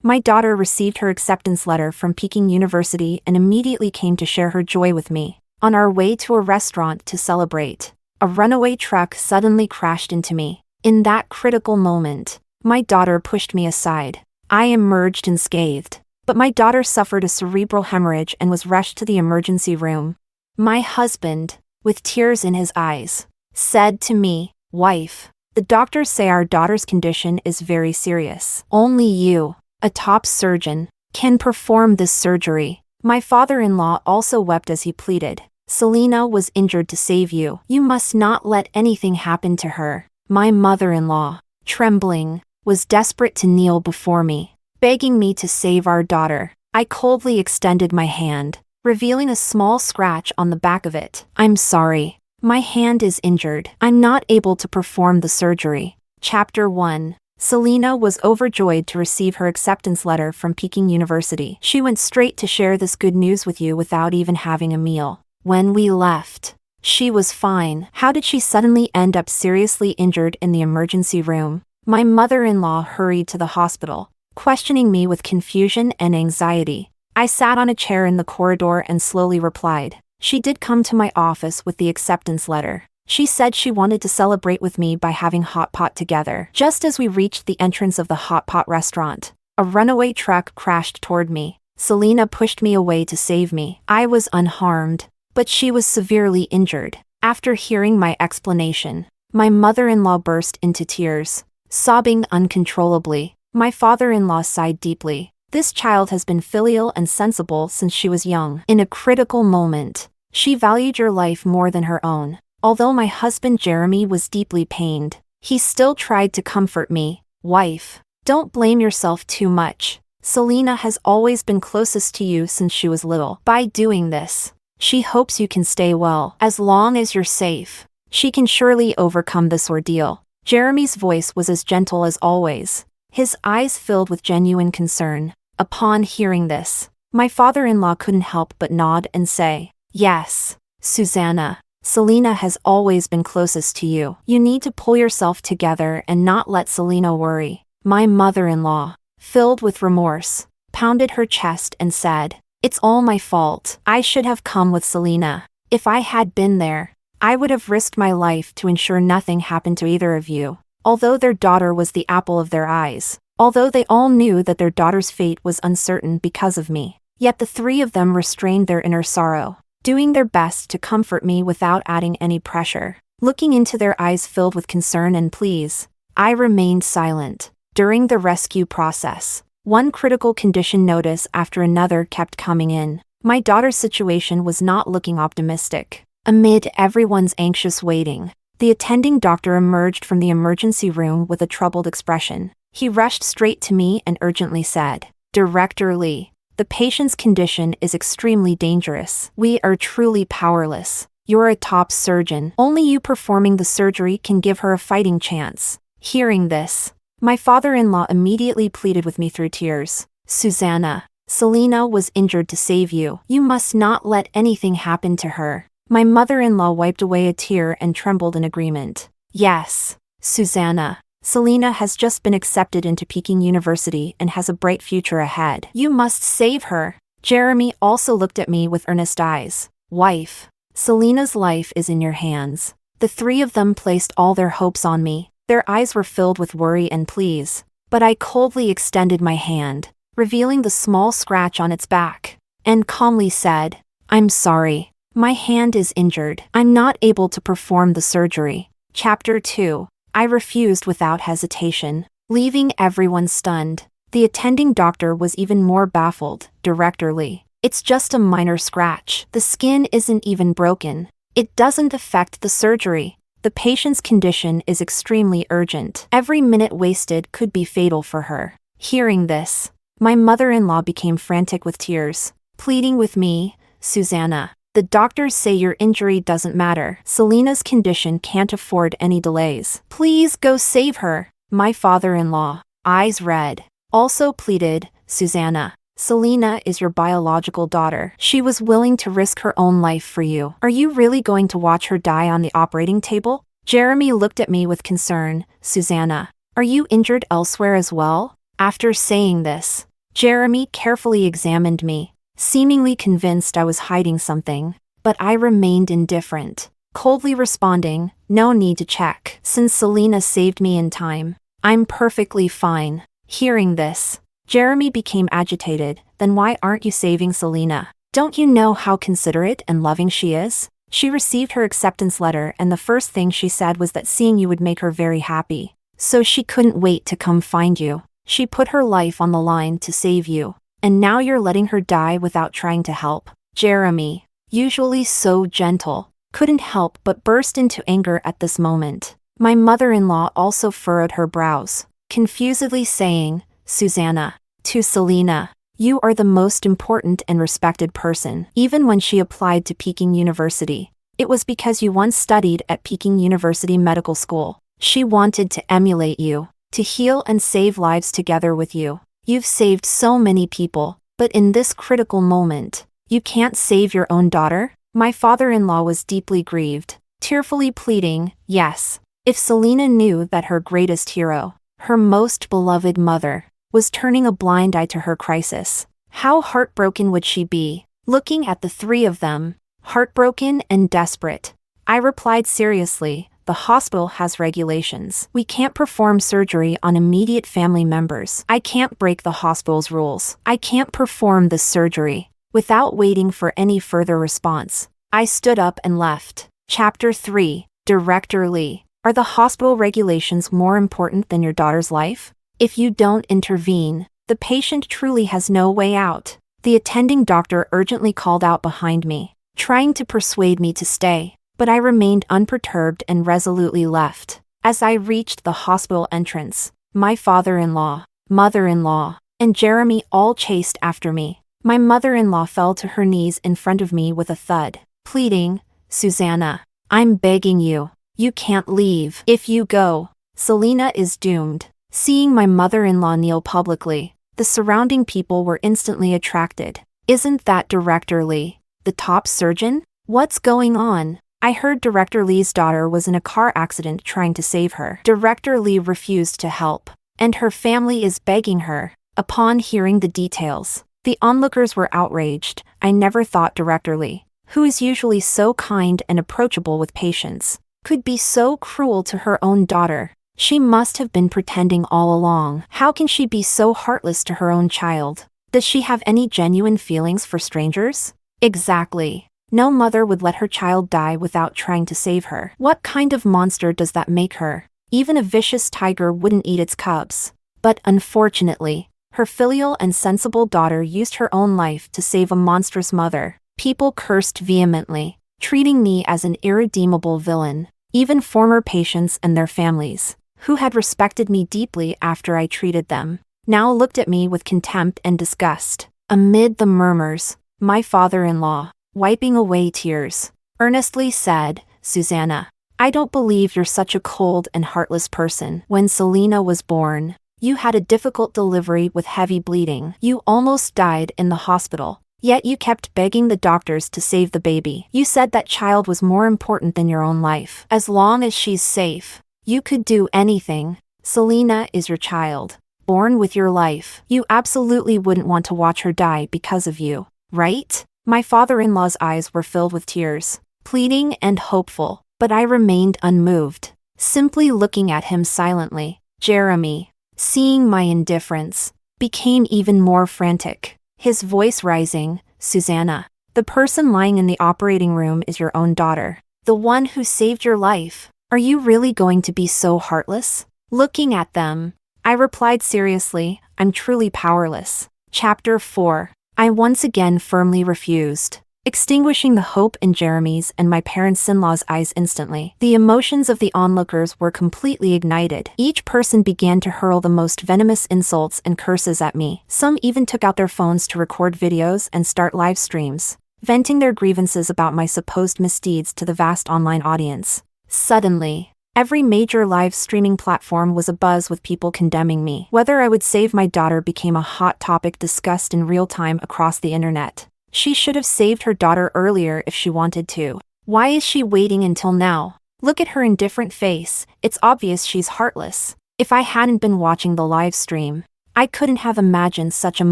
My daughter received her acceptance letter from Peking University and immediately came to share her joy with me. On our way to a restaurant to celebrate, a runaway truck suddenly crashed into me. In that critical moment, my daughter pushed me aside. I emerged unscathed, but my daughter suffered a cerebral hemorrhage and was rushed to the emergency room. My husband, with tears in his eyes, said to me, "Wife, the doctors say our daughter's condition is very serious. Only you, a top surgeon, can perform this surgery." My father-in-law also wept as he pleaded, "Selina was injured to save you. You must not let anything happen to her." My mother-in-law, trembling, was desperate to kneel before me, begging me to save our daughter. I coldly extended my hand, revealing a small scratch on the back of it. "I'm sorry. My hand is injured. I'm not able to perform the surgery." Chapter 1. Selina was overjoyed to receive her acceptance letter from Peking University. She went straight to share this good news with you without even having a meal. When we left, she was fine. How did she suddenly end up seriously injured in the emergency room? My mother-in-law hurried to the hospital, questioning me with confusion and anxiety. I sat on a chair in the corridor and slowly replied. She did come to my office with the acceptance letter. She said she wanted to celebrate with me by having hot pot together. Just as we reached the entrance of the hot pot restaurant, a runaway truck crashed toward me. Selina pushed me away to save me. I was unharmed, but she was severely injured. After hearing my explanation, my mother-in-law burst into tears, sobbing uncontrollably. My father-in-law sighed deeply. This child has been filial and sensible since she was young. In a critical moment, she valued your life more than her own. Although my husband Jeremy was deeply pained, he still tried to comfort me. "Wife, don't blame yourself too much. Selina has always been closest to you since she was little. By doing this, she hopes you can stay well. As long as you're safe, she can surely overcome this ordeal." Jeremy's voice was as gentle as always, his eyes filled with genuine concern. Upon hearing this, my father-in-law couldn't help but nod and say, "Yes, Susanna. Selina has always been closest to you. You need to pull yourself together and not let Selina worry." My mother-in-law, filled with remorse, pounded her chest and said, "It's all my fault. I should have come with Selina. If I had been there, I would have risked my life to ensure nothing happened to either of you." Although their daughter was the apple of their eyes, although they all knew that their daughter's fate was uncertain because of me, yet the three of them restrained their inner sorrow, doing their best to comfort me without adding any pressure. Looking into their eyes filled with concern and pleas, I remained silent. During the rescue process, one critical condition notice after another kept coming in. My daughter's situation was not looking optimistic. Amid everyone's anxious waiting, the attending doctor emerged from the emergency room with a troubled expression. He rushed straight to me and urgently said, "Director Lee, the patient's condition is extremely dangerous. We are truly powerless. You're a top surgeon. Only you performing the surgery can give her a fighting chance." Hearing this, my father-in-law immediately pleaded with me through tears. "Susanna, Selina was injured to save you. You must not let anything happen to her." My mother-in-law wiped away a tear and trembled in agreement. "Yes, Susanna. Selina has just been accepted into Peking University and has a bright future ahead. You must save her." Jeremy also looked at me with earnest eyes. "Wife, Selina's life is in your hands." The three of them placed all their hopes on me. Their eyes were filled with worry and pleas, but I coldly extended my hand, revealing the small scratch on its back, and calmly said, "I'm sorry. My hand is injured. I'm not able to perform the surgery." Chapter 2. I refused without hesitation, leaving everyone stunned. The attending doctor was even more baffled. "Director Lee, it's just a minor scratch. The skin isn't even broken. It doesn't affect the surgery. The patient's condition is extremely urgent. Every minute wasted could be fatal for her." Hearing this, my mother-in-law became frantic with tears, pleading with me, "Susanna, the doctors say your injury doesn't matter. Selina's condition can't afford any delays. Please go save her." My father-in-law, eyes red, also pleaded, "Susanna, Selina is your biological daughter. She was willing to risk her own life for you. Are you really going to watch her die on the operating table?" Jeremy looked at me with concern. "Susanna, are you injured elsewhere as well?" After saying this, Jeremy carefully examined me, seemingly convinced I was hiding something, but I remained indifferent, coldly responding, "No need to check, since Selina saved me in time. I'm perfectly fine." Hearing this, Jeremy became agitated. "Then why aren't you saving Selina? Don't you know how considerate and loving she is? She received her acceptance letter and the first thing she said was that seeing you would make her very happy. So she couldn't wait to come find you. She put her life on the line to save you. And now you're letting her die without trying to help." Jeremy, usually so gentle, couldn't help but burst into anger at this moment. My mother-in-law also furrowed her brows, confusedly saying, "Susanna," to Selina, "you are the most important and respected person." Even when she applied to Peking University, it was because you once studied at Peking University Medical School. She wanted to emulate you, to heal and save lives together with you. You've saved so many people, but in this critical moment, you can't save your own daughter? My father-in-law was deeply grieved, tearfully pleading, "Yes, if Selina knew that her greatest hero, her most beloved mother, was turning a blind eye to her crisis, how heartbroken would she be?" Looking at the three of them, heartbroken and desperate, I replied seriously, "The hospital has regulations. We can't perform surgery on immediate family members. I can't break the hospital's rules. I can't perform this surgery." Without waiting for any further response, I stood up and left. Chapter 3, Director Lee. Are the hospital regulations more important than your daughter's life? If you don't intervene, the patient truly has no way out. The attending doctor urgently called out behind me, trying to persuade me to stay, but I remained unperturbed and resolutely left. As I reached the hospital entrance, my father-in-law, mother-in-law, and Jeremy all chased after me. My mother-in-law fell to her knees in front of me with a thud, pleading, "Susanna, I'm begging you. You can't leave. If you go, Selina is doomed." Seeing my mother-in-law kneel publicly, the surrounding people were instantly attracted. "Isn't that Director Lee, the top surgeon? What's going on?" I heard Director Lee's daughter was in a car accident trying to save her. Director Lee refused to help, and her family is begging her. Upon hearing the details, the onlookers were outraged. I never thought Director Lee, who is usually so kind and approachable with patients, could be so cruel to her own daughter. She must have been pretending all along. How can she be so heartless to her own child? Does she have any genuine feelings for strangers? Exactly. No mother would let her child die without trying to save her. What kind of monster does that make her? Even a vicious tiger wouldn't eat its cubs. But unfortunately, her filial and sensible daughter used her own life to save a monstrous mother. People cursed vehemently, treating me as an irredeemable villain. Even former patients and their families, who had respected me deeply after I treated them, now looked at me with contempt and disgust. Amid the murmurs, my father-in-law, wiping away tears, earnestly said, "Susanna, I don't believe you're such a cold and heartless person. When Selina was born, you had a difficult delivery with heavy bleeding. You almost died in the hospital. Yet you kept begging the doctors to save the baby. You said that child was more important than your own life. As long as she's safe, you could do anything. Selina is your child, born with your life. You absolutely wouldn't want to watch her die because of you, right?" My father-in-law's eyes were filled with tears, pleading and hopeful, but I remained unmoved, simply looking at him silently. Jeremy, seeing my indifference, became even more frantic, his voice rising, "Susanna, the person lying in the operating room is your own daughter, the one who saved your life. Are you really going to be so heartless?" Looking at them, I replied seriously, "I'm truly powerless." Chapter 4. I once again firmly refused, extinguishing the hope in Jeremy's and my parents-in-law's eyes instantly. The emotions of the onlookers were completely ignited. Each person began to hurl the most venomous insults and curses at me. Some even took out their phones to record videos and start live streams, venting their grievances about my supposed misdeeds to the vast online audience. Suddenly, every major live streaming platform was abuzz with people condemning me. Whether I would save my daughter became a hot topic discussed in real time across the internet. She should have saved her daughter earlier if she wanted to. Why is she waiting until now? Look at her indifferent face. It's obvious she's heartless. If I hadn't been watching the live stream, I couldn't have imagined such a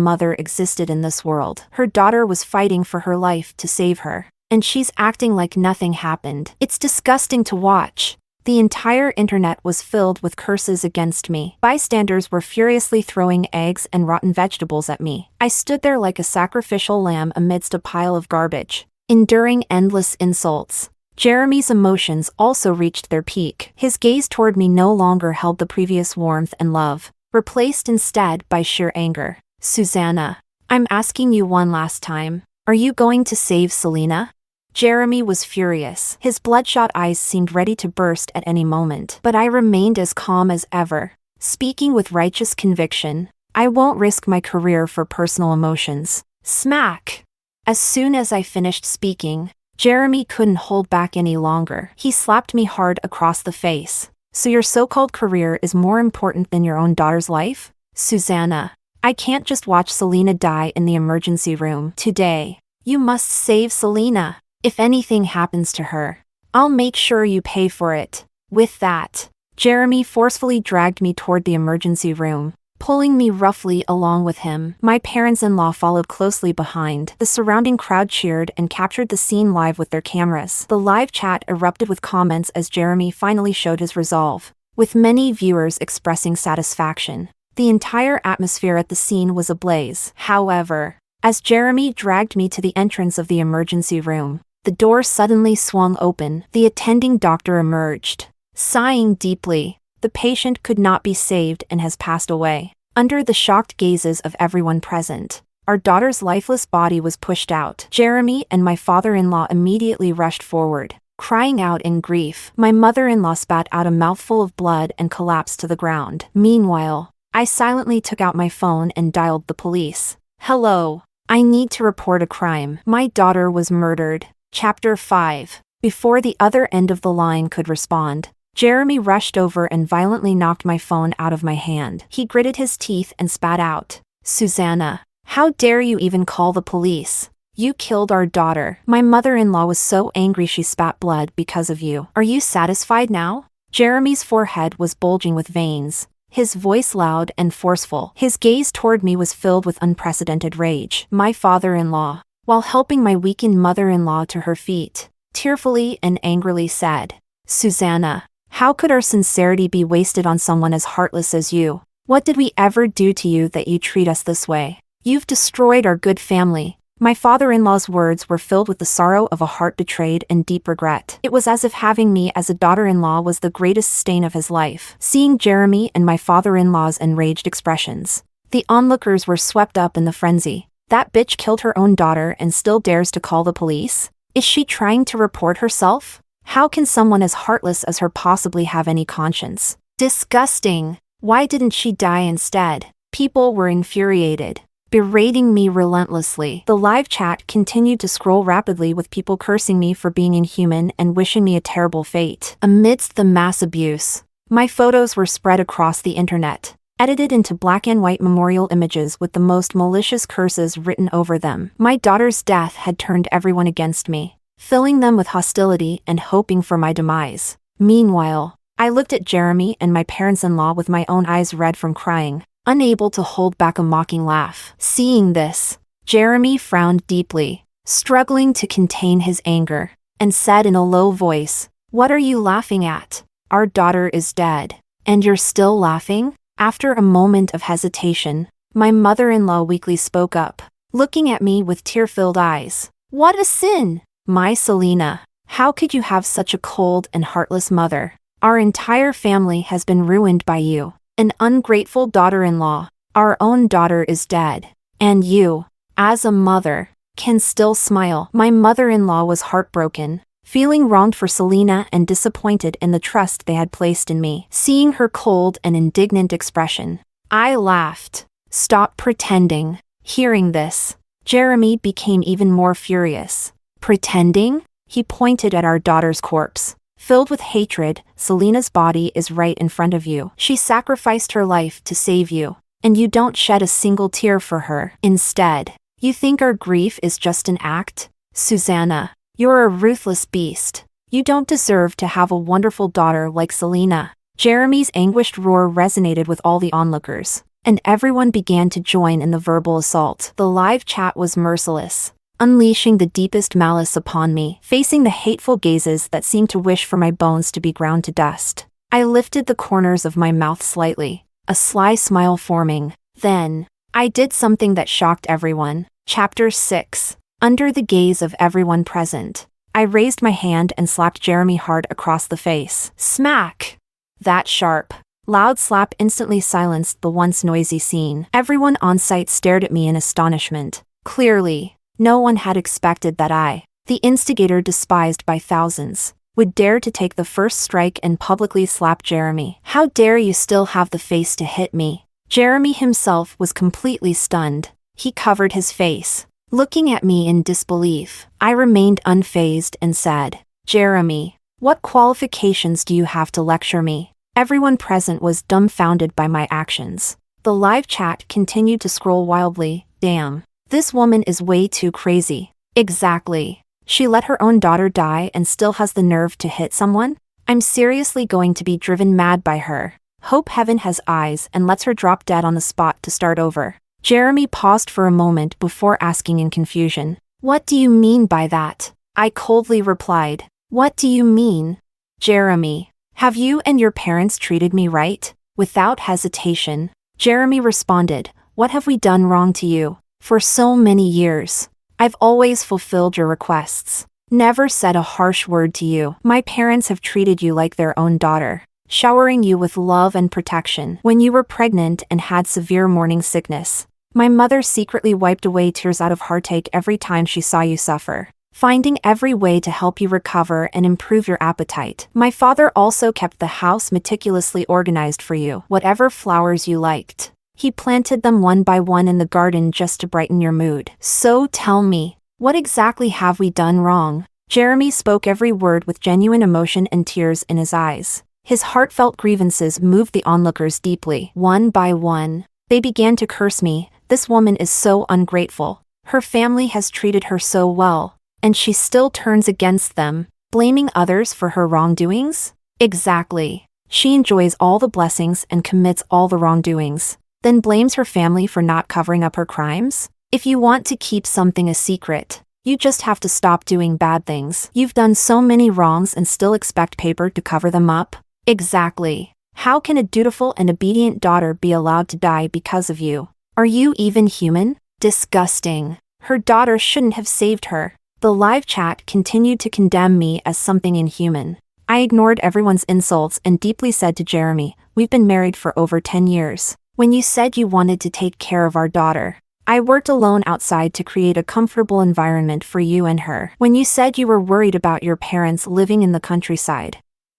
mother existed in this world. Her daughter was fighting for her life to save her, and she's acting like nothing happened. It's disgusting to watch. The entire internet was filled with curses against me. Bystanders were furiously throwing eggs and rotten vegetables at me. I stood there like a sacrificial lamb amidst a pile of garbage, enduring endless insults. Jeremy's emotions also reached their peak. His gaze toward me no longer held the previous warmth and love, replaced instead by sheer anger. Susanna, I'm asking you one last time. Are you going to save Selina? Jeremy was furious. His bloodshot eyes seemed ready to burst at any moment. But I remained as calm as ever, speaking with righteous conviction. I won't risk my career for personal emotions. Smack! As soon as I finished speaking, Jeremy couldn't hold back any longer. He slapped me hard across the face. So your so-called career is more important than your own daughter's life? Susanna, I can't just watch Selina die in the emergency room. Today, you must save Selina. If anything happens to her, I'll make sure you pay for it. With that, Jeremy forcefully dragged me toward the emergency room, pulling me roughly along with him. My parents-in-law followed closely behind. The surrounding crowd cheered and captured the scene live with their cameras. The live chat erupted with comments as Jeremy finally showed his resolve, with many viewers expressing satisfaction. The entire atmosphere at the scene was ablaze. However, as Jeremy dragged me to the entrance of the emergency room, the door suddenly swung open. The attending doctor emerged, sighing deeply. The patient could not be saved and has passed away. Under the shocked gazes of everyone present, our daughter's lifeless body was pushed out. Jeremy and my father-in-law immediately rushed forward, crying out in grief. My mother-in-law spat out a mouthful of blood and collapsed to the ground. Meanwhile, I silently took out my phone and dialed the police. Hello, I need to report a crime. My daughter was murdered. Chapter 5. Before the other end of the line could respond, Jeremy rushed over and violently knocked my phone out of my hand. He gritted his teeth and spat out, Susanna, how dare you even call the police? You killed our daughter. My mother-in-law was so angry she spat blood because of you. Are you satisfied now? Jeremy's forehead was bulging with veins, his voice loud and forceful. His gaze toward me was filled with unprecedented rage. My father-in-law, while helping my weakened mother-in-law to her feet, tearfully and angrily said, Susanna, how could our sincerity be wasted on someone as heartless as you? What did we ever do to you that you treat us this way? You've destroyed our good family. My father-in-law's words were filled with the sorrow of a heart betrayed and deep regret. It was as if having me as a daughter-in-law was the greatest stain of his life. Seeing Jeremy and my father-in-law's enraged expressions, the onlookers were swept up in the frenzy. That bitch killed her own daughter and still dares to call the police? Is she trying to report herself? How can someone as heartless as her possibly have any conscience? Disgusting! Why didn't she die instead? People were infuriated, berating me relentlessly. The live chat continued to scroll rapidly with people cursing me for being inhuman and wishing me a terrible fate. Amidst the mass abuse, my photos were spread across the internet, edited into black and white memorial images with the most malicious curses written over them. My daughter's death had turned everyone against me, filling them with hostility and hoping for my demise. Meanwhile, I looked at Jeremy and my parents-in-law with my own eyes red from crying, unable to hold back a mocking laugh. Seeing this, Jeremy frowned deeply, struggling to contain his anger, and said in a low voice, What are you laughing at? Our daughter is dead. And you're still laughing? After a moment of hesitation, my mother-in-law weakly spoke up, looking at me with tear-filled eyes. What a sin! My Selina, how could you have such a cold and heartless mother? Our entire family has been ruined by you. An ungrateful daughter-in-law. Our own daughter is dead. And you, as a mother, can still smile. My mother-in-law was heartbroken, feeling wronged for Selina and disappointed in the trust they had placed in me. Seeing her cold and indignant expression, I laughed. Stop pretending. Hearing this, Jeremy became even more furious. Pretending? He pointed at our daughter's corpse. Filled with hatred, Selina's body is right in front of you. She sacrificed her life to save you, and you don't shed a single tear for her. Instead, you think our grief is just an act? Susanna, you're a ruthless beast. You don't deserve to have a wonderful daughter like Selina. Jeremy's anguished roar resonated with all the onlookers, and everyone began to join in the verbal assault. The live chat was merciless, unleashing the deepest malice upon me, facing the hateful gazes that seemed to wish for my bones to be ground to dust. I lifted the corners of my mouth slightly, a sly smile forming. Then, I did something that shocked everyone. Chapter 6. Under the gaze of everyone present, I raised my hand and slapped Jeremy hard across the face. Smack! That sharp, loud slap instantly silenced the once noisy scene. Everyone on site stared at me in astonishment. Clearly, no one had expected that I, the instigator despised by thousands, would dare to take the first strike and publicly slap Jeremy. How dare you still have the face to hit me? Jeremy himself was completely stunned. He covered his face, looking at me in disbelief. I remained unfazed and said, Jeremy, what qualifications do you have to lecture me? Everyone present was dumbfounded by my actions. The live chat continued to scroll wildly. Damn, this woman is way too crazy. Exactly. She let her own daughter die and still has the nerve to hit someone? I'm seriously going to be driven mad by her. Hope heaven has eyes and lets her drop dead on the spot to start over. Jeremy paused for a moment before asking in confusion, What do you mean by that? I coldly replied, What do you mean? Jeremy, have you and your parents treated me right? Without hesitation, Jeremy responded, What have we done wrong to you? For so many years, I've always fulfilled your requests, never said a harsh word to you. My parents have treated you like their own daughter, showering you with love and protection. When you were pregnant and had severe morning sickness, my mother secretly wiped away tears out of heartache every time she saw you suffer, finding every way to help you recover and improve your appetite. My father also kept the house meticulously organized for you. Whatever flowers you liked, he planted them one by one in the garden just to brighten your mood. So tell me, what exactly have we done wrong? Jeremy spoke every word with genuine emotion and tears in his eyes. His heartfelt grievances moved the onlookers deeply. One by one, they began to curse me. This woman is so ungrateful. Her family has treated her so well, and she still turns against them, blaming others for her wrongdoings? Exactly. She enjoys all the blessings and commits all the wrongdoings, then blames her family for not covering up her crimes? If you want to keep something a secret, you just have to stop doing bad things. You've done so many wrongs and still expect paper to cover them up? Exactly. How can a dutiful and obedient daughter be allowed to die because of you? Are you even human? Disgusting. Her daughter shouldn't have saved her. The live chat continued to condemn me as something inhuman. I ignored everyone's insults and deeply said to Jeremy, We've been married for over 10 years. When you said you wanted to take care of our daughter, I worked alone outside to create a comfortable environment for you and her. When you said you were worried about your parents living in the countryside,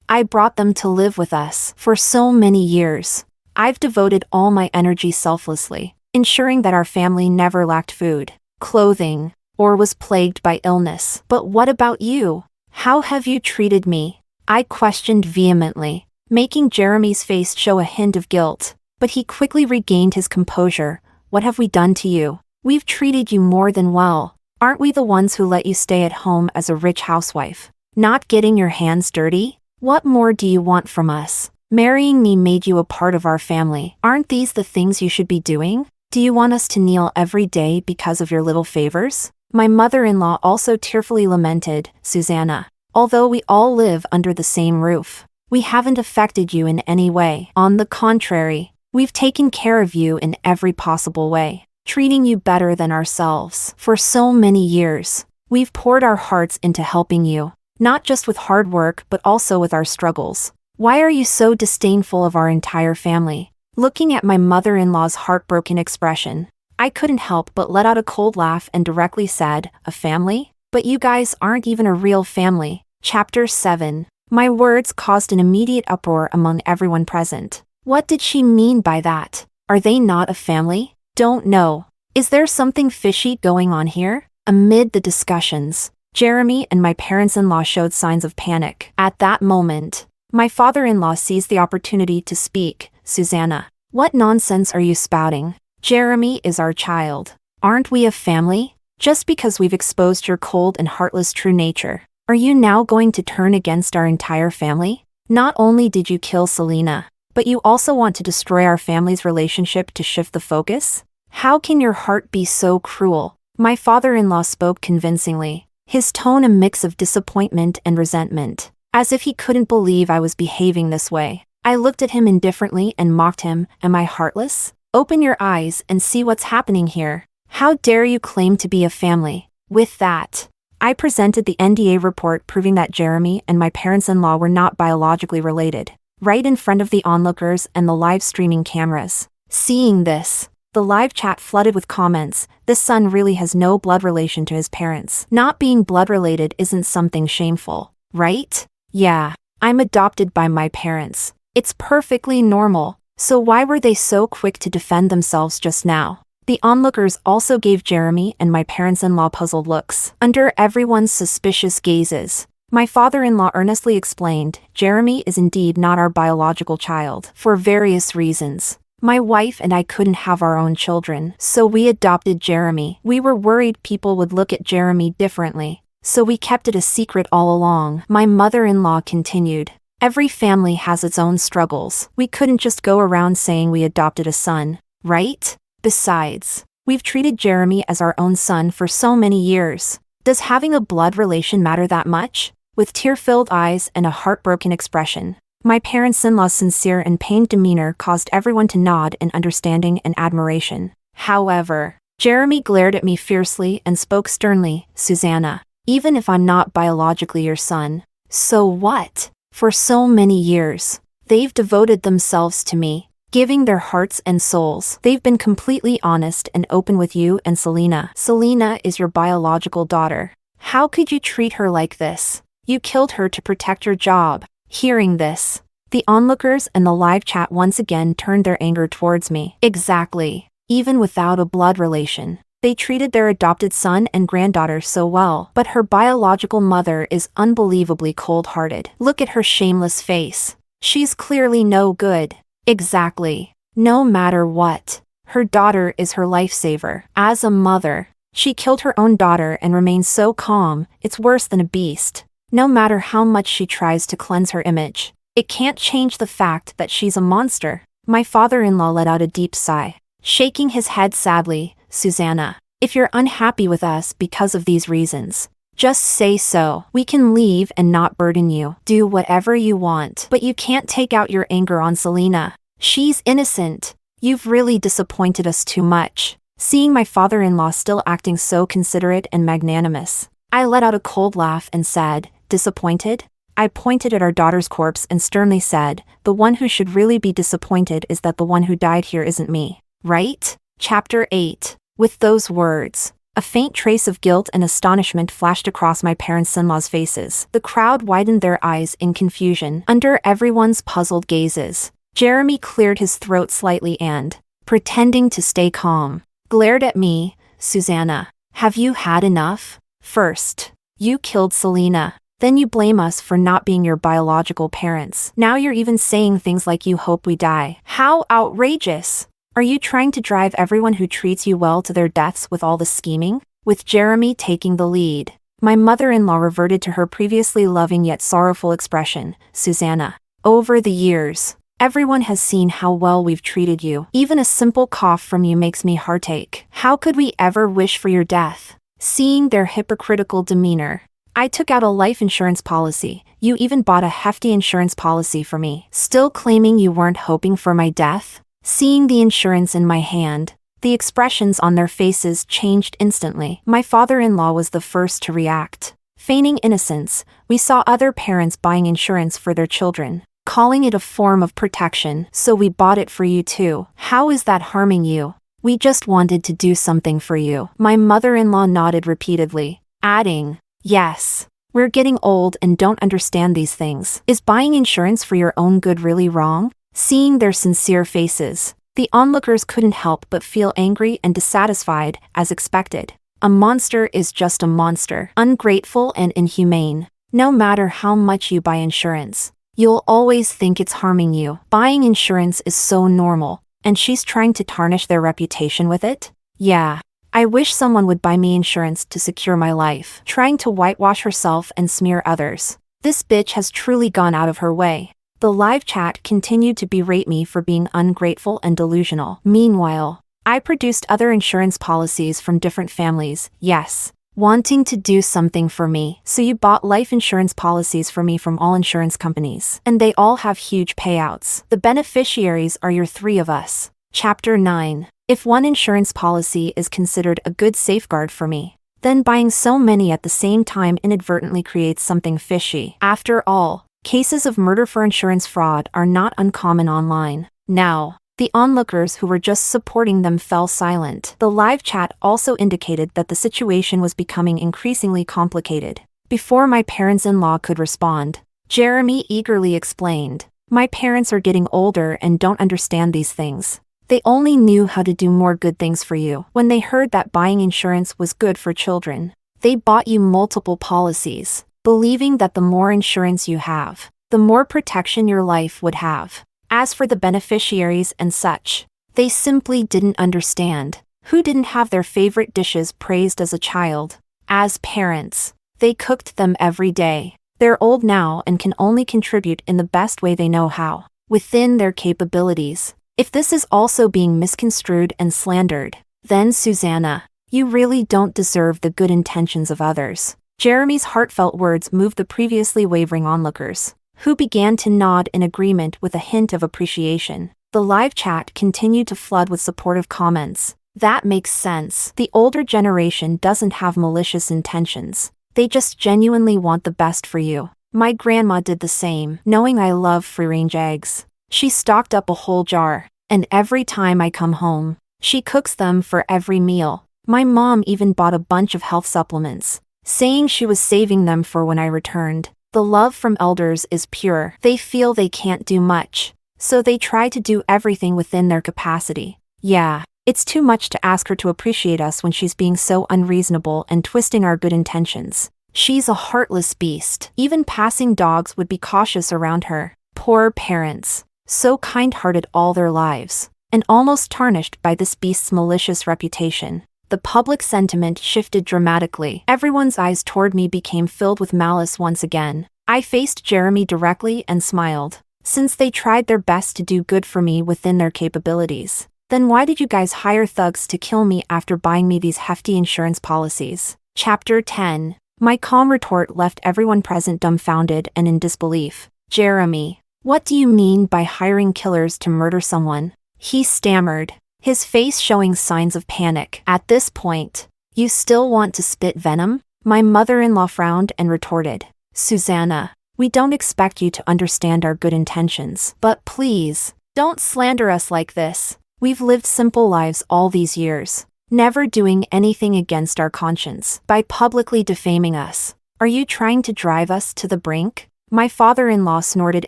I brought them to live with us. For so many years, I've devoted all my energy selflessly, ensuring that our family never lacked food, clothing, or was plagued by illness. But what about you? How have you treated me? I questioned vehemently, making Jeremy's face show a hint of guilt, but he quickly regained his composure. What have we done to you? We've treated you more than well. Aren't we the ones who let you stay at home as a rich housewife, not getting your hands dirty? What more do you want from us? Marrying me made you a part of our family. Aren't these the things you should be doing? Do you want us to kneel every day because of your little favors? My mother-in-law also tearfully lamented, Susanna, although we all live under the same roof, we haven't affected you in any way. On the contrary, we've taken care of you in every possible way, treating you better than ourselves. For so many years, we've poured our hearts into helping you, not just with hard work but also with our struggles. Why are you so disdainful of our entire family? Looking at my mother-in-law's heartbroken expression, I couldn't help but let out a cold laugh and directly said, A family? But you guys aren't even a real family. Chapter 7. My words caused an immediate uproar among everyone present. What did she mean by that? Are they not a family? Don't know. Is there something fishy going on here? Amid the discussions, Jeremy and my parents-in-law showed signs of panic. At that moment, my father-in-law seized the opportunity to speak. Susanna, what nonsense are you spouting? Jeremy is our child. Aren't we a family? Just because we've exposed your cold and heartless true nature, are you now going to turn against our entire family? Not only did you kill Selina, But you also want to destroy our family's relationship to shift the focus? How can your heart be so cruel? My father-in-law spoke convincingly, his tone a mix of disappointment and resentment, as if he couldn't believe I was behaving this way. I looked at him indifferently and mocked him. Am I heartless? Open your eyes and see what's happening here. How dare you claim to be a family? With that, I presented the NDA report proving that Jeremy and my parents-in-law were not biologically related, right in front of the onlookers and the live streaming cameras. Seeing this, the live chat flooded with comments. This son really has no blood relation to his parents. Not being blood related isn't something shameful, right? Yeah, I'm adopted by my parents. It's perfectly normal. So why were they so quick to defend themselves just now? The onlookers also gave Jeremy and my parents-in-law puzzled looks, under everyone's suspicious gazes. My father-in-law earnestly explained, Jeremy is indeed not our biological child, for various reasons. My wife and I couldn't have our own children, so we adopted Jeremy. We were worried people would look at Jeremy differently, so we kept it a secret all along. My mother-in-law continued, every family has its own struggles. We couldn't just go around saying we adopted a son, right? Besides, we've treated Jeremy as our own son for so many years. Does having a blood relation matter that much? With tear-filled eyes and a heartbroken expression, my parents-in-law's sincere and pained demeanor caused everyone to nod in understanding and admiration. However, Jeremy glared at me fiercely and spoke sternly, Susanna, even if I'm not biologically your son, so what? For so many years, they've devoted themselves to me, giving their hearts and souls. They've been completely honest and open with you and Selina. Selina is your biological daughter. How could you treat her like this? You killed her to protect your job. Hearing this, the onlookers and the live chat once again turned their anger towards me. Exactly. Even without a blood relation, they treated their adopted son and granddaughter so well. But her biological mother is unbelievably cold-hearted. Look at her shameless face. She's clearly no good. Exactly. No matter what, her daughter is her lifesaver. As a mother, she killed her own daughter and remains so calm, it's worse than a beast. No matter how much she tries to cleanse her image, it can't change the fact that she's a monster. My father-in-law let out a deep sigh, shaking his head sadly. Susanna, if you're unhappy with us because of these reasons, just say so. We can leave and not burden you. Do whatever you want. But you can't take out your anger on Selina. She's innocent. You've really disappointed us too much. Seeing my father-in-law still acting so considerate and magnanimous, I let out a cold laugh and said, disappointed? I pointed at our daughter's corpse and sternly said, the one who should really be disappointed is that the one who died here isn't me, right? Chapter 8. With those words, a faint trace of guilt and astonishment flashed across my parents-in-law's faces. The crowd widened their eyes in confusion under everyone's puzzled gazes. Jeremy cleared his throat slightly and, pretending to stay calm, glared at me. Susanna, have you had enough? First, you killed Selina. Then you blame us for not being your biological parents. Now you're even saying things like you hope we die. How outrageous! Are you trying to drive everyone who treats you well to their deaths with all the scheming? With Jeremy taking the lead, my mother-in-law reverted to her previously loving yet sorrowful expression. Susanna, over the years, everyone has seen how well we've treated you. Even a simple cough from you makes me heartache. How could we ever wish for your death? Seeing their hypocritical demeanor, I took out a life insurance policy. You even bought a hefty insurance policy for me. Still claiming you weren't hoping for my death? Seeing the insurance in my hand, the expressions on their faces changed instantly. My father-in-law was the first to react. Feigning innocence, we saw other parents buying insurance for their children, calling it a form of protection, so we bought it for you too. How is that harming you? We just wanted to do something for you. My mother-in-law nodded repeatedly, adding, yes, we're getting old and don't understand these things. Is buying insurance for your own good really wrong? Seeing their sincere faces, the onlookers couldn't help but feel angry and dissatisfied, as expected. A monster is just a monster, ungrateful and inhumane. No matter how much you buy insurance, you'll always think it's harming you. Buying insurance is so normal, and she's trying to tarnish their reputation with it? Yeah, I wish someone would buy me insurance to secure my life, trying to whitewash herself and smear others. This bitch has truly gone out of her way. The live chat continued to berate me for being ungrateful and delusional. Meanwhile, I produced other insurance policies from different families, yes, wanting to do something for me. So you bought life insurance policies for me from all insurance companies. And they all have huge payouts. The beneficiaries are your three of us. Chapter 9. If one insurance policy is considered a good safeguard for me, then buying so many at the same time inadvertently creates something fishy. After all, cases of murder for insurance fraud are not uncommon online. Now, the onlookers who were just supporting them fell silent. The live chat also indicated that the situation was becoming increasingly complicated. Before my parents-in-law could respond, Jeremy eagerly explained, "My parents are getting older and don't understand these things. They only knew how to do more good things for you. When they heard that buying insurance was good for children, they bought you multiple policies, believing that the more insurance you have, the more protection your life would have. As for the beneficiaries and such, they simply didn't understand. Who didn't have their favorite dishes praised as a child? As parents, they cooked them every day. They're old now and can only contribute in the best way they know how, within their capabilities. If this is also being misconstrued and slandered, then Susanna, you really don't deserve the good intentions of others." Jeremy's heartfelt words moved the previously wavering onlookers, who began to nod in agreement with a hint of appreciation. The live chat continued to flood with supportive comments. "That makes sense. The older generation doesn't have malicious intentions. They just genuinely want the best for you. My grandma did the same, knowing I love free-range eggs. She stocked up a whole jar, and every time I come home, she cooks them for every meal. My mom even bought a bunch of health supplements, saying she was saving them for when I returned. The love from elders is pure. They feel they can't do much, so they try to do everything within their capacity. Yeah, it's too much to ask her to appreciate us when she's being so unreasonable and twisting our good intentions. She's a heartless beast. Even passing dogs would be cautious around her. Poor parents. So kind-hearted all their lives, and almost tarnished by this beast's malicious reputation." The public sentiment shifted dramatically. Everyone's eyes toward me became filled with malice once again. I faced Jeremy directly and smiled. "Since they tried their best to do good for me within their capabilities, then why did you guys hire thugs to kill me after buying me these hefty insurance policies?" Chapter 10. My calm retort left everyone present dumbfounded and in disbelief. "Jeremy, what do you mean by hiring killers to murder someone?" he stammered, his face showing signs of panic. At this point, "You still want to spit venom?" My mother-in-law frowned and retorted, "Susanna, we don't expect you to understand our good intentions. But please, don't slander us like this. We've lived simple lives all these years, never doing anything against our conscience. By publicly defaming us, are you trying to drive us to the brink?" My father-in-law snorted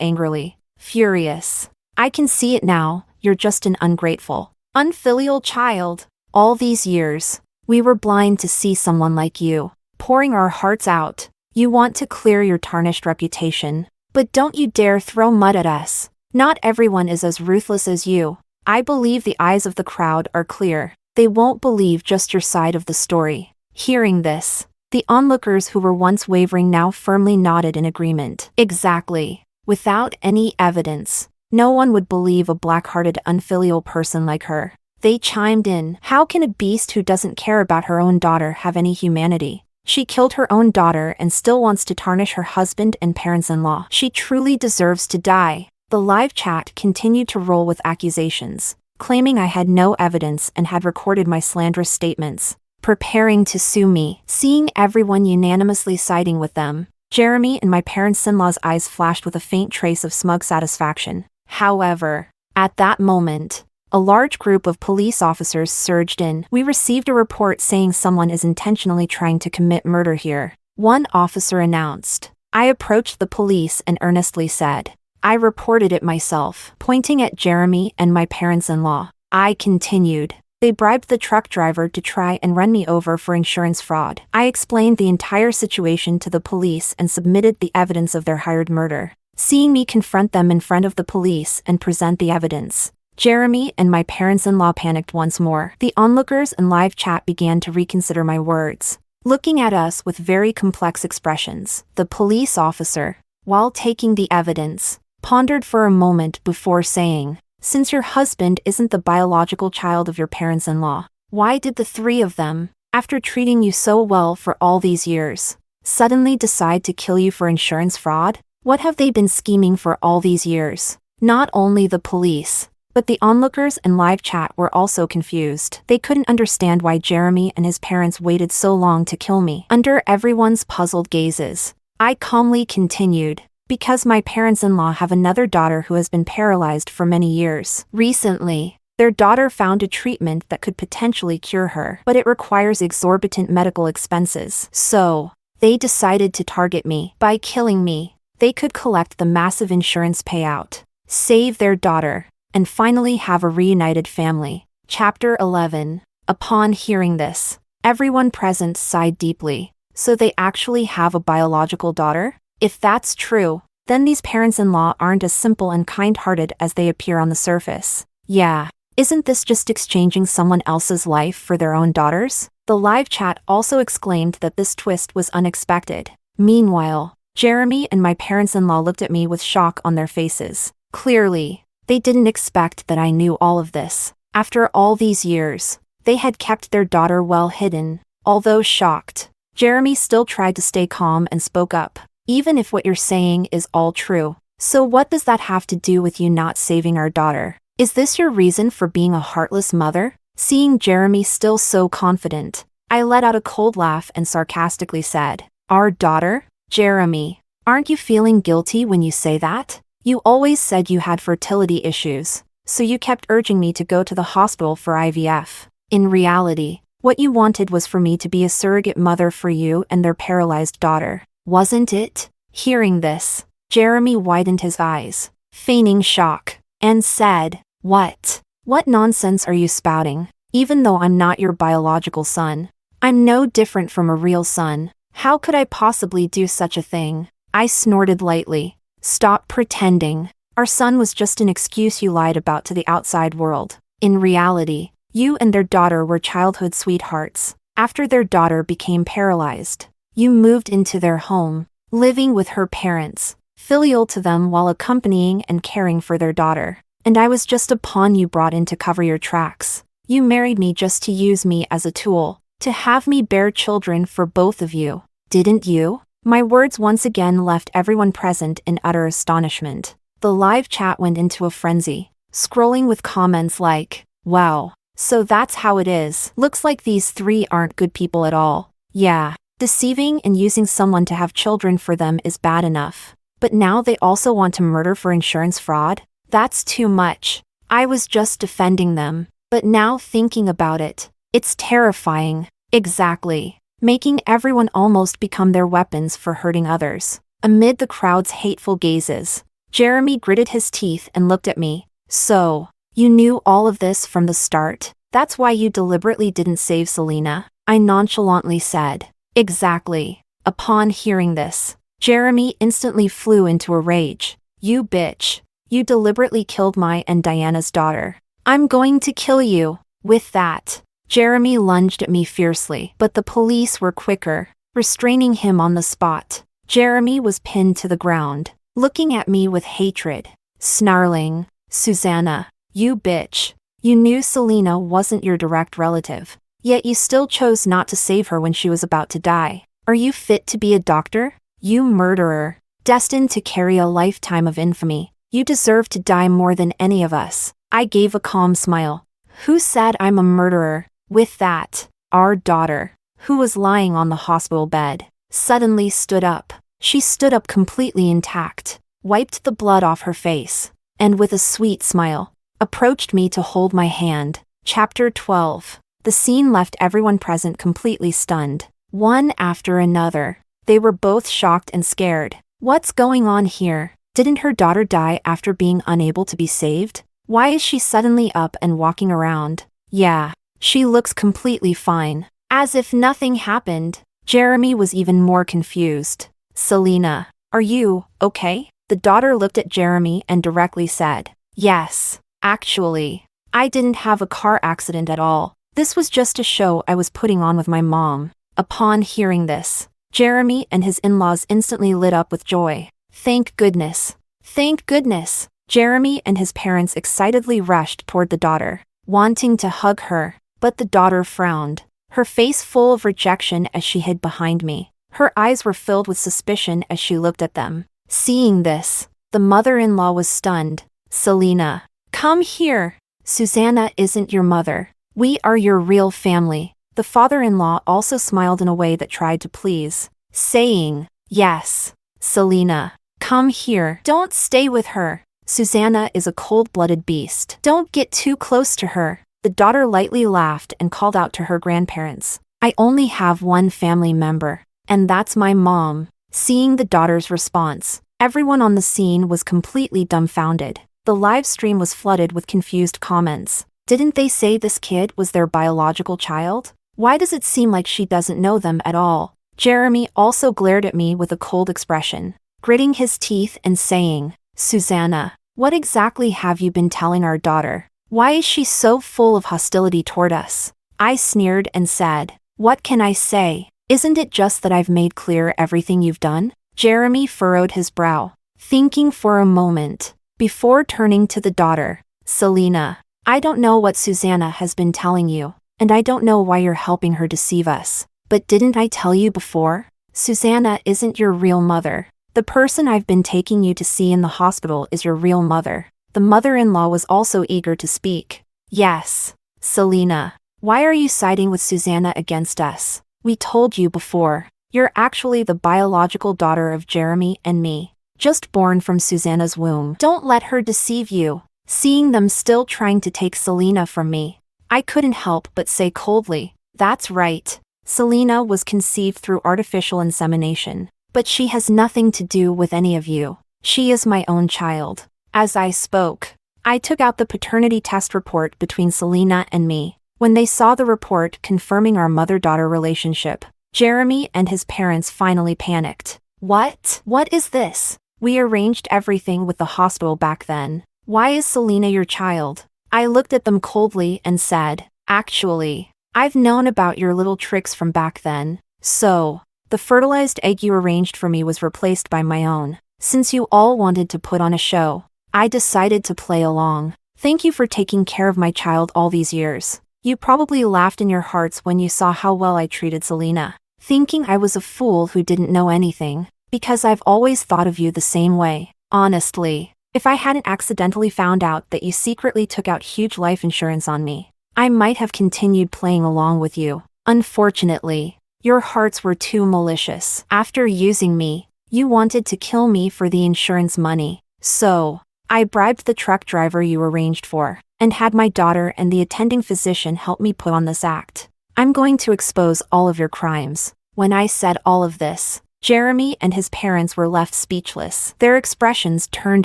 angrily, furious. "I can see it now, you're just an ungrateful, unfilial child. All these years, we were blind to see someone like you, pouring our hearts out. You want to clear your tarnished reputation, but don't you dare throw mud at us. Not everyone is as ruthless as you. I believe the eyes of the crowd are clear. They won't believe just your side of the story." Hearing this, the onlookers who were once wavering now firmly nodded in agreement. Exactly. Without any evidence, no one would believe a black-hearted unfilial person like her. They chimed in, "How can a beast who doesn't care about her own daughter have any humanity? She killed her own daughter and still wants to tarnish her husband and parents-in-law. She truly deserves to die." The live chat continued to roll with accusations, claiming I had no evidence and had recorded my slanderous statements, preparing to sue me. Seeing everyone unanimously siding with them, Jeremy and my parents-in-law's eyes flashed with a faint trace of smug satisfaction. However, at that moment, a large group of police officers surged in. "We received a report saying someone is intentionally trying to commit murder here," one officer announced. I approached the police and earnestly said, "I reported it myself," pointing at Jeremy and my parents-in-law. I continued, "They bribed the truck driver to try and run me over for insurance fraud." I explained the entire situation to the police and submitted the evidence of their hired murder. Seeing me confront them in front of the police and present the evidence, Jeremy and my parents-in-law panicked once more. The onlookers and live chat began to reconsider my words, looking at us with very complex expressions. The police officer, while taking the evidence, pondered for a moment before saying, "Since your husband isn't the biological child of your parents-in-law, why did the three of them, after treating you so well for all these years, suddenly decide to kill you for insurance fraud? What have they been scheming for all these years?" Not only the police, but the onlookers and live chat were also confused. They couldn't understand why Jeremy and his parents waited so long to kill me. Under everyone's puzzled gazes, I calmly continued, "Because my parents-in-law have another daughter who has been paralyzed for many years. Recently, their daughter found a treatment that could potentially cure her, but it requires exorbitant medical expenses. So, they decided to target me. By killing me, they could collect the massive insurance payout, save their daughter, and finally have a reunited family." Chapter 11. Upon hearing this, everyone present sighed deeply. So they actually have a biological daughter? If that's true, then these parents-in-law aren't as simple and kind-hearted as they appear on the surface. Yeah, isn't this just exchanging someone else's life for their own daughters? The live chat also exclaimed that this twist was unexpected. Meanwhile, Jeremy and my parents-in-law looked at me with shock on their faces. Clearly, they didn't expect that I knew all of this. After all these years, they had kept their daughter well hidden. Although shocked, Jeremy still tried to stay calm and spoke up. "Even if what you're saying is all true, so what does that have to do with you not saving our daughter? Is this your reason for being a heartless mother?" Seeing Jeremy still so confident, I let out a cold laugh and sarcastically said, "Our daughter? Jeremy, aren't you feeling guilty when you say that? You always said you had fertility issues, so you kept urging me to go to the hospital for IVF. In reality, what you wanted was for me to be a surrogate mother for you and their paralyzed daughter, wasn't it?" Hearing this, Jeremy widened his eyes, feigning shock, and said, "What? What nonsense are you spouting? Even though I'm not your biological son, I'm no different from a real son. How could I possibly do such a thing?" I snorted lightly. "Stop pretending. Our son was just an excuse you lied about to the outside world. In reality, you and their daughter were childhood sweethearts. After their daughter became paralyzed, you moved into their home, living with her parents, filial to them while accompanying and caring for their daughter. And I was just a pawn you brought in to cover your tracks. You married me just to use me as a tool, to have me bear children for both of you, didn't you?" My words once again left everyone present in utter astonishment. The live chat went into a frenzy, scrolling with comments like, "Wow, so that's how it is. Looks like these three aren't good people at all. Yeah, deceiving and using someone to have children for them is bad enough. But now they also want to murder for insurance fraud? That's too much. I was just defending them, but now thinking about it, it's terrifying." Exactly. Making everyone almost become their weapons for hurting others. Amid the crowd's hateful gazes, Jeremy gritted his teeth and looked at me. "So, you knew all of this from the start? That's why you deliberately didn't save Selina?" I nonchalantly said. "Exactly." Upon hearing this, Jeremy instantly flew into a rage. "You bitch. You deliberately killed my and Diana's daughter. I'm going to kill you." With that, Jeremy lunged at me fiercely, but the police were quicker, restraining him on the spot. Jeremy was pinned to the ground, looking at me with hatred, snarling, "Susanna, you bitch. You knew Selina wasn't your direct relative, yet you still chose not to save her when she was about to die. Are you fit to be a doctor? You murderer, destined to carry a lifetime of infamy. You deserve to die more than any of us." I gave a calm smile. "Who said I'm a murderer?" With that, our daughter, who was lying on the hospital bed, suddenly stood up. She stood up completely intact, wiped the blood off her face, and with a sweet smile, approached me to hold my hand. Chapter 12. The scene left everyone present completely stunned. One after another, they were both shocked and scared. What's going on here? Didn't her daughter die after being unable to be saved? Why is she suddenly up and walking around? Yeah, she looks completely fine. As if nothing happened. Jeremy was even more confused. "Selina, are you okay?" The daughter looked at Jeremy and directly said, "Yes, actually, I didn't have a car accident at all. This was just a show I was putting on with my mom." Upon hearing this, Jeremy and his in-laws instantly lit up with joy. "Thank goodness. Thank goodness. Jeremy and his parents excitedly rushed toward the daughter, wanting to hug her, but the daughter frowned, her face full of rejection as she hid behind me. Her eyes were filled with suspicion as she looked at them. Seeing this, the mother-in-law was stunned. Selina, come here. Susanna isn't your mother. We are your real family. The father-in-law also smiled in a way that tried to please, saying, yes. Selina, come here. Don't stay with her. Susanna is a cold-blooded beast. Don't get too close to her. The daughter lightly laughed and called out to her grandparents. I only have one family member, and that's my mom. Seeing the daughter's response, everyone on the scene was completely dumbfounded. The live stream was flooded with confused comments. Didn't they say this kid was their biological child? Why does it seem like she doesn't know them at all? Jeremy also glared at me with a cold expression, gritting his teeth and saying, Susanna, what exactly have you been telling our daughter? Why is she so full of hostility toward us? I sneered and said, what can I say? Isn't it just that I've made clear everything you've done? Jeremy furrowed his brow, thinking for a moment, before turning to the daughter. Selina, I don't know what Susanna has been telling you, and I don't know why you're helping her deceive us. But didn't I tell you before? Susanna isn't your real mother. The person I've been taking you to see in the hospital is your real mother. The mother-in-law was also eager to speak. Yes. Selina, why are you siding with Susanna against us? We told you before. You're actually the biological daughter of Jeremy and me, just born from Susanna's womb. Don't let her deceive you. Seeing them still trying to take Selina from me, I couldn't help but say coldly, that's right. Selina was conceived through artificial insemination, but she has nothing to do with any of you. She is my own child. As I spoke, I took out the paternity test report between Selina and me. When they saw the report confirming our mother-daughter relationship, Jeremy and his parents finally panicked. What? What is this? We arranged everything with the hospital back then. Why is Selina your child? I looked at them coldly and said, actually, I've known about your little tricks from back then. So, the fertilized egg you arranged for me was replaced by my own. Since you all wanted to put on a show, I decided to play along. Thank you for taking care of my child all these years. You probably laughed in your hearts when you saw how well I treated Selina, thinking I was a fool who didn't know anything, because I've always thought of you the same way. Honestly, if I hadn't accidentally found out that you secretly took out huge life insurance on me, I might have continued playing along with you. Unfortunately, your hearts were too malicious. After using me, you wanted to kill me for the insurance money. So, I bribed the truck driver you arranged for, and had my daughter and the attending physician help me put on this act. I'm going to expose all of your crimes. When I said all of this, Jeremy and his parents were left speechless. Their expressions turned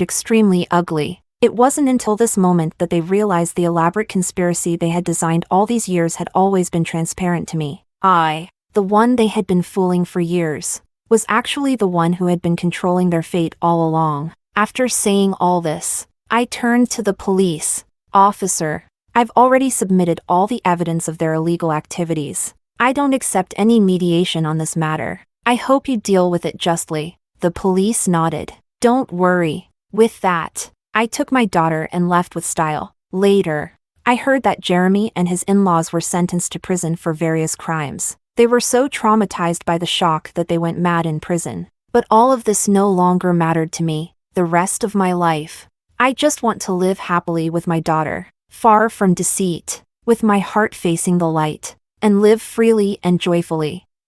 extremely ugly. It wasn't until this moment that they realized the elaborate conspiracy they had designed all these years had always been transparent to me. I, the one they had been fooling for years, was actually the one who had been controlling their fate all along. After saying all this, I turned to the police. Officer, I've already submitted all the evidence of their illegal activities. I don't accept any mediation on this matter. I hope you deal with it justly. The police nodded. Don't worry. With that, I took my daughter and left with style. Later, I heard that Jeremy and his in-laws were sentenced to prison for various crimes. They were so traumatized by the shock that they went mad in prison. But all of this no longer mattered to me. The rest of my life, I just want to live happily with my daughter, far from deceit, with my heart facing the light, and live freely and joyfully.